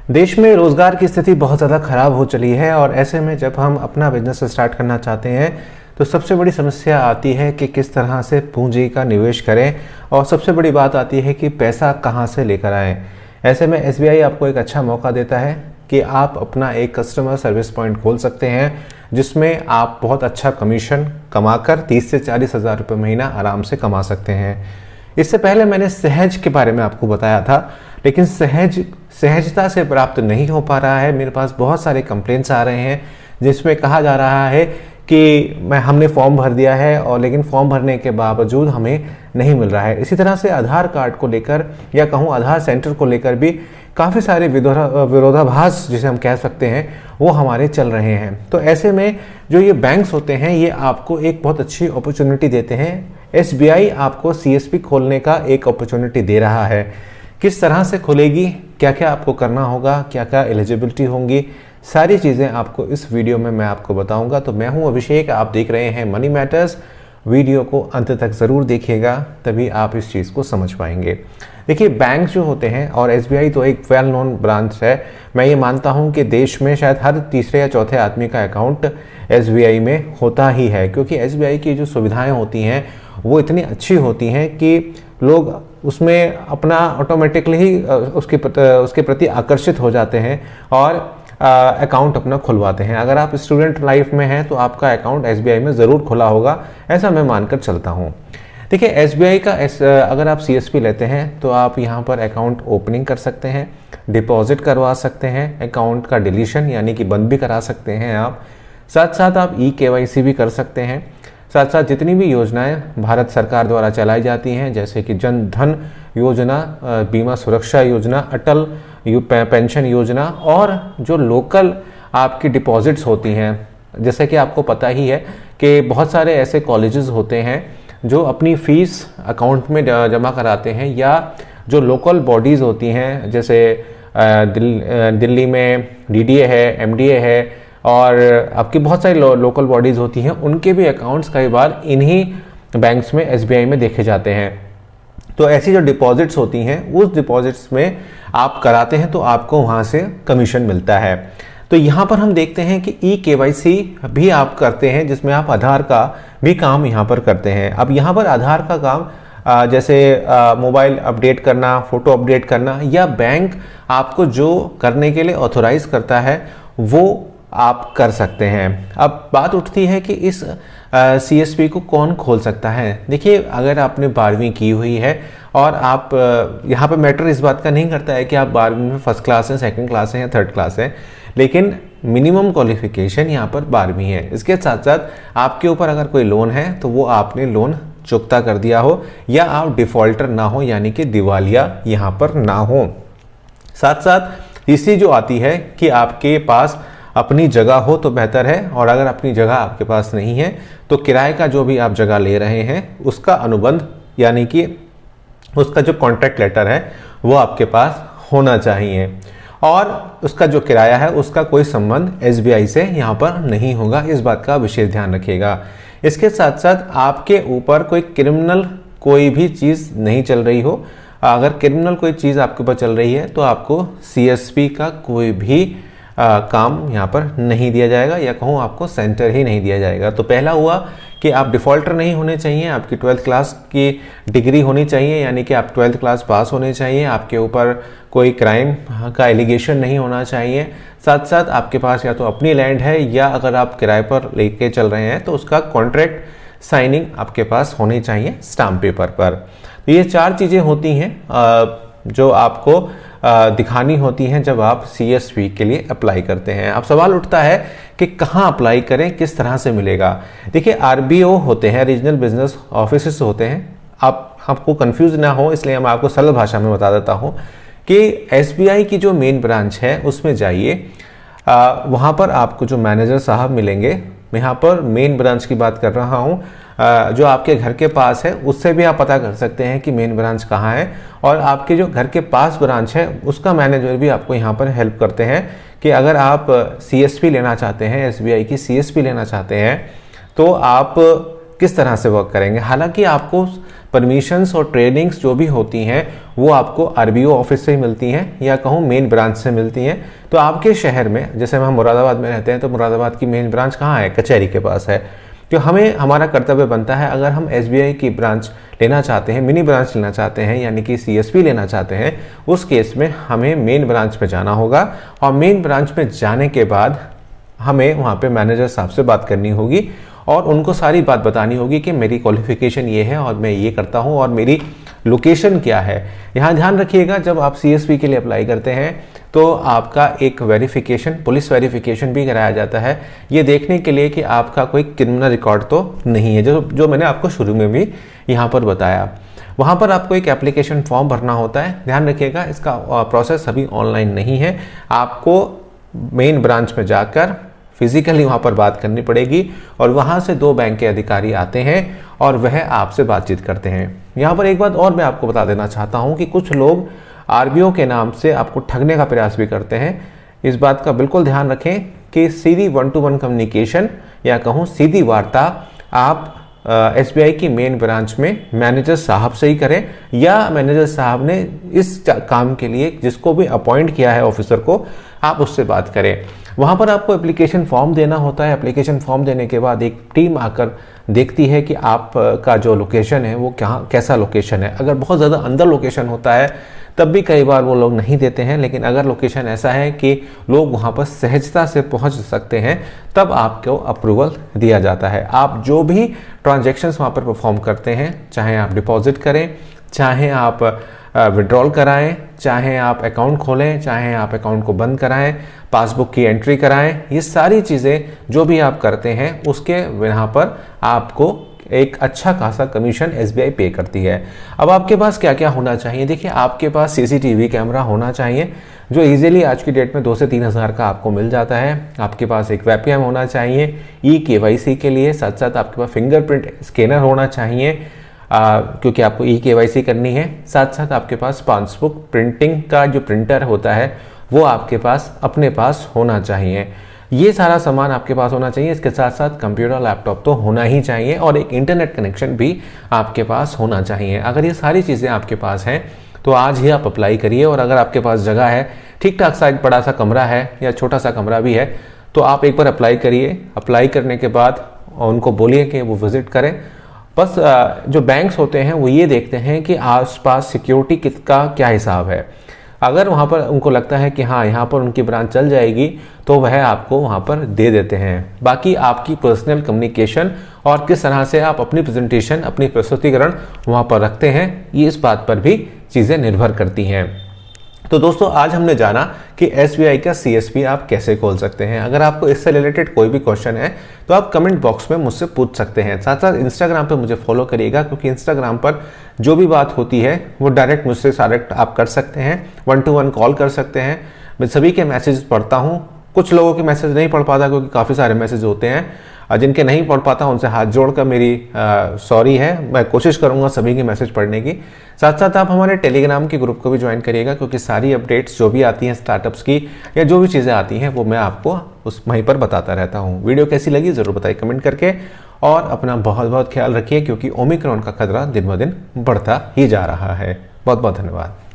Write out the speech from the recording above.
देश में रोज़गार की स्थिति बहुत ज़्यादा ख़राब हो चली है और ऐसे में जब हम अपना बिजनेस स्टार्ट करना चाहते हैं तो सबसे बड़ी समस्या आती है कि किस तरह से पूंजी का निवेश करें और सबसे बड़ी बात आती है कि पैसा कहां से लेकर आएं। ऐसे में एसबीआई आपको एक अच्छा मौका देता है कि आप अपना एक कस्टमर सर्विस पॉइंट खोल सकते हैं जिसमें आप बहुत अच्छा कमीशन कमाकर 30 से 40 हज़ार रुपये महीना आराम से कमा सकते हैं। इससे पहले मैंने सहज के बारे में आपको बताया था, लेकिन सहजता से प्राप्त नहीं हो पा रहा है। मेरे पास बहुत सारे कंप्लेंट्स आ रहे हैं जिसमें कहा जा रहा है कि हमने फॉर्म भर दिया है और लेकिन फॉर्म भरने के बावजूद हमें नहीं मिल रहा है। इसी तरह से आधार कार्ड को लेकर या कहूँ आधार सेंटर को लेकर भी काफ़ी सारे विरोधाभास जिसे हम कह सकते हैं वो हमारे चल रहे हैं। तो ऐसे में जो ये बैंक्स होते हैं ये आपको एक बहुत अच्छी अपॉर्चुनिटी देते हैं। एसबीआई आपको सीएसपी खोलने का एक अपॉर्चुनिटी दे रहा है। किस तरह से खुलेगी, क्या क्या आपको करना होगा, क्या क्या एलिजिबिलिटी होंगी, सारी चीज़ें आपको इस वीडियो में मैं आपको बताऊंगा। तो मैं हूं अभिषेक, आप देख रहे हैं मनी मैटर्स। वीडियो को अंत तक ज़रूर देखिएगा, तभी आप इस चीज़ को समझ पाएंगे। देखिए, बैंक जो होते हैं और एसबीआई तो एक वेल नोन ब्रांच है। मैं ये मानता हूं कि देश में शायद हर तीसरे या चौथे आदमी का अकाउंट एसबीआई में होता ही है, क्योंकि एसबीआई की जो सुविधाएं होती हैं वो इतनी अच्छी होती हैं कि लोग उसमें अपना ऑटोमेटिकली ही उसके प्रति आकर्षित हो जाते हैं और अकाउंट अपना खुलवाते हैं। अगर आप स्टूडेंट लाइफ में हैं तो आपका अकाउंट एसबीआई में ज़रूर खुला होगा, ऐसा मैं मानकर चलता हूँ। देखिए, एसबीआई का अगर आप सीएसपी लेते हैं तो आप यहाँ पर अकाउंट ओपनिंग कर सकते हैं, डिपॉजिट करवा सकते हैं, अकाउंट का डिलीशन यानी कि बंद भी करा सकते हैं आप। साथ साथ आप ई-केवाईसी भी कर सकते हैं। साथ साथ जितनी भी योजनाएं भारत सरकार द्वारा चलाई जाती हैं, जैसे कि जन धन योजना, बीमा सुरक्षा योजना, अटल पेंशन योजना और जो लोकल आपकी डिपॉजिट्स होती हैं, जैसे कि आपको पता ही है कि बहुत सारे ऐसे कॉलेजेस होते हैं जो अपनी फीस अकाउंट में जमा कराते हैं, या जो लोकल बॉडीज़ होती हैं जैसे दिल्ली में डीडीए है, एमडीए है और आपकी बहुत सारी लोकल बॉडीज़ होती हैं, उनके भी अकाउंट्स कई बार इन्हीं बैंक्स में एसबीआई में देखे जाते हैं। तो ऐसी जो डिपॉजिट्स होती हैं उस डिपॉजिट्स में आप कराते हैं तो आपको वहाँ से कमीशन मिलता है। तो यहाँ पर हम देखते हैं कि ई-केवाईसी भी आप करते हैं, जिसमें आप आधार का भी काम यहाँ पर करते हैं। अब यहाँ पर आधार का काम जैसे मोबाइल अपडेट करना, फ़ोटो अपडेट करना, या बैंक आपको जो करने के लिए ऑथोराइज करता है वो आप कर सकते हैं। अब बात उठती है कि इस सीएसपी को कौन खोल सकता है। देखिए, अगर आपने 12वीं की हुई है और आप यहाँ पे मैटर इस बात का नहीं करता है कि आप 12वीं में फर्स्ट क्लास हैं, सेकंड क्लास हैं या थर्ड क्लास हैं, लेकिन मिनिमम क्वालिफिकेशन यहाँ पर 12वीं है। इसके साथ साथ आपके ऊपर अगर कोई लोन है तो वो आपने लोन चुकता कर दिया हो, या आप डिफॉल्टर ना हो यानी कि दिवालिया यहाँ पर ना हो। साथ साथ तीसरी जो आती है कि आपके पास अपनी जगह हो तो बेहतर है, और अगर अपनी जगह आपके पास नहीं है तो किराए का जो भी आप जगह ले रहे हैं उसका अनुबंध यानी कि उसका जो कॉन्ट्रैक्ट लेटर है वो आपके पास होना चाहिए, और उसका जो किराया है उसका कोई संबंध एसबीआई से यहाँ पर नहीं होगा। इस बात का विशेष ध्यान रखिएगा। इसके साथ साथ आपके ऊपर कोई क्रिमिनल कोई भी चीज़ नहीं चल रही हो। अगर क्रिमिनल कोई चीज़ आपके ऊपर चल रही है तो आपको सीएसपी का कोई भी काम यहाँ पर नहीं दिया जाएगा, या कहूँ आपको सेंटर ही नहीं दिया जाएगा। तो पहला हुआ कि आप डिफ़ॉल्टर नहीं होने चाहिए, आपकी 12th क्लास की डिग्री होनी चाहिए, यानी कि आप 12th क्लास पास होने चाहिए, आपके ऊपर कोई क्राइम का एलिगेशन नहीं होना चाहिए। साथ साथ आपके पास या तो अपनी लैंड है, या अगर आप किराए पर लेके चल रहे हैं तो उसका कॉन्ट्रैक्ट साइनिंग आपके पास होनी चाहिए स्टाम्प पेपर पर। तो ये 4 चीज़ें होती हैं जो आपको दिखानी होती हैं जब आप सीएसपी के लिए अप्लाई करते हैं। अब सवाल उठता है कि कहाँ अप्लाई करें, किस तरह से मिलेगा। देखिए, आरबीओ होते हैं, रीजनल बिजनेस ऑफिसेस होते हैं। आपको कंफ्यूज ना हो इसलिए मैं आपको सरल भाषा में बता देता हूँ कि एसबीआई की जो मेन ब्रांच है उसमें जाइए, वहाँ पर आपको जो मैनेजर साहब मिलेंगे, मैं यहाँ पर मेन ब्रांच की बात कर रहा हूँ, जो आपके घर के पास है उससे भी आप पता कर सकते हैं कि मेन ब्रांच कहाँ है, और आपके जो घर के पास ब्रांच है उसका मैनेजर भी आपको यहाँ पर हेल्प करते हैं कि अगर आप सीएसपी लेना चाहते हैं, एसबीआई की सीएसपी लेना चाहते हैं, तो आप किस तरह से वर्क करेंगे। हालांकि आपको परमिशंस और ट्रेनिंग्स जो भी होती हैं वो आपको आरबीओ ऑफिस से ही मिलती हैं या कहूँ मेन ब्रांच से मिलती हैं। तो आपके शहर में, जैसे हम मुरादाबाद में रहते हैं, तो मुरादाबाद की मेन ब्रांच कहाँ है? कचहरी के पास है। तो हमें हमारा कर्तव्य बनता है, अगर हम एसबीआई की ब्रांच लेना चाहते हैं, मिनी ब्रांच लेना चाहते हैं, यानी कि सीएसपी लेना चाहते हैं, उस केस में हमें मेन ब्रांच में जाना होगा। और मेन ब्रांच में जाने के बाद हमें वहाँ पे मैनेजर साहब से बात करनी होगी और उनको सारी बात बतानी होगी कि मेरी क्वालिफिकेशन ये है और मैं ये करता हूँ और मेरी लोकेशन क्या है। यहाँ ध्यान रखिएगा, जब आप सीएसपी के लिए अप्लाई करते हैं तो आपका एक वेरिफिकेशन, पुलिस वेरिफिकेशन भी कराया जाता है, ये देखने के लिए कि आपका कोई क्रिमिनल रिकॉर्ड तो नहीं है, जो मैंने आपको शुरू में भी यहाँ पर बताया। वहाँ पर आपको एक एप्लीकेशन फॉर्म भरना होता है। ध्यान रखिएगा, इसका प्रोसेस अभी ऑनलाइन नहीं है, आपको मेन ब्रांच में जाकर फिजिकली वहाँ पर बात करनी पड़ेगी और वहाँ से 2 बैंक के अधिकारी आते हैं और वह आपसे बातचीत करते हैं। यहाँ पर एक बात और मैं आपको बता देना चाहता हूँ कि कुछ लोग आरबीओ के नाम से आपको ठगने का प्रयास भी करते हैं। इस बात का बिल्कुल ध्यान रखें कि सीधी 1-to-1 कम्युनिकेशन या कहूँ सीधी वार्ता आप एसबीआई की मेन ब्रांच में मैनेजर साहब से ही करें, या मैनेजर साहब ने इस काम के लिए जिसको भी अपॉइंट किया है ऑफिसर को, आप उससे बात करें। वहाँ पर आपको एप्लीकेशन फॉर्म देना होता है। एप्लीकेशन फॉर्म देने के बाद एक टीम आकर देखती है कि आपका जो लोकेशन है वो कैसा लोकेशन है। अगर बहुत ज़्यादा अंदर लोकेशन होता है तब भी कई बार वो लोग नहीं देते हैं, लेकिन अगर लोकेशन ऐसा है कि लोग वहाँ पर सहजता से पहुँच सकते हैं तब आपको अप्रूवल दिया जाता है। आप जो भी ट्रांजैक्शंस वहाँ पर परफॉर्म करते हैं, चाहे आप डिपॉजिट करें, चाहे आप विड्रॉल कराएं, चाहे आप अकाउंट खोलें, चाहे आप अकाउंट को बंद कराएं, पासबुक की एंट्री कराएं, ये सारी चीज़ें जो भी आप करते हैं उसके यहाँ पर आपको एक अच्छा खासा कमीशन एसबीआई पे करती है। अब आपके पास क्या क्या होना चाहिए? देखिए, आपके पास सीसीटीवी कैमरा होना चाहिए जो इजीली आज की डेट में 2 से 3 हज़ार का आपको मिल जाता है। आपके पास एक वेबकैम होना चाहिए ई-केवाईसी के लिए, साथ साथ आपके पास फिंगरप्रिंट स्कैनर होना चाहिए क्योंकि आपको ई-केवाईसी करनी है। साथ साथ आपके पास पासबुक प्रिंटिंग का जो प्रिंटर होता है वो आपके पास अपने पास होना चाहिए। ये सारा सामान आपके पास होना चाहिए। इसके साथ साथ कंप्यूटर, लैपटॉप तो होना ही चाहिए और एक इंटरनेट कनेक्शन भी आपके पास होना चाहिए। अगर ये सारी चीज़ें आपके पास हैं तो आज ही आप अप्लाई करिए। और अगर आपके पास जगह है, ठीक ठाक सा एक बड़ा सा कमरा है या छोटा सा कमरा भी है, तो आप एक बार अप्लाई करिए। अप्लाई करने के बाद उनको बोलिए कि वो विज़िट करें। बस जो बैंक्स होते हैं वो ये देखते हैं कि आसपास सिक्योरिटी किसका क्या हिसाब है। अगर वहाँ पर उनको लगता है कि हाँ यहाँ पर उनकी ब्रांच चल जाएगी तो वह आपको वहाँ पर दे देते हैं। बाकी आपकी पर्सनल कम्युनिकेशन और किस तरह से आप अपनी प्रेजेंटेशन, अपनी प्रस्तुतिकरण वहाँ पर रखते हैं, ये इस बात पर भी चीज़ें निर्भर करती हैं। तो दोस्तों, आज हमने जाना कि एसबीआई का सीएसपी आप कैसे खोल सकते हैं। अगर आपको इससे रिलेटेड कोई भी क्वेश्चन है तो आप कमेंट बॉक्स में मुझसे पूछ सकते हैं। साथ साथ इंस्टाग्राम पे मुझे फॉलो करिएगा, क्योंकि इंस्टाग्राम पर जो भी बात होती है वो डायरेक्ट मुझसे डायरेक्ट आप कर सकते हैं, 1-to-1 कॉल कर सकते हैं। मैं सभी के मैसेज पढ़ता हूँ। कुछ लोगों के मैसेज नहीं पढ़ पाता क्योंकि काफ़ी सारे मैसेज होते हैं। जिनके नहीं पढ़ पाता उनसे हाथ जोड़कर मेरी सॉरी है। मैं कोशिश करूंगा सभी के मैसेज पढ़ने की। साथ साथ आप हमारे टेलीग्राम के ग्रुप को भी ज्वाइन करिएगा, क्योंकि सारी अपडेट्स जो भी आती हैं स्टार्टअप्स की या जो भी चीज़ें आती हैं वो मैं आपको उस वहीं पर बताता रहता हूँ। वीडियो कैसी लगी ज़रूर बताइए कमेंट करके, और अपना बहुत बहुत ख्याल रखिए, क्योंकि ओमिक्रॉन का खतरा दिन ब दिन बढ़ता ही जा रहा है। बहुत बहुत धन्यवाद।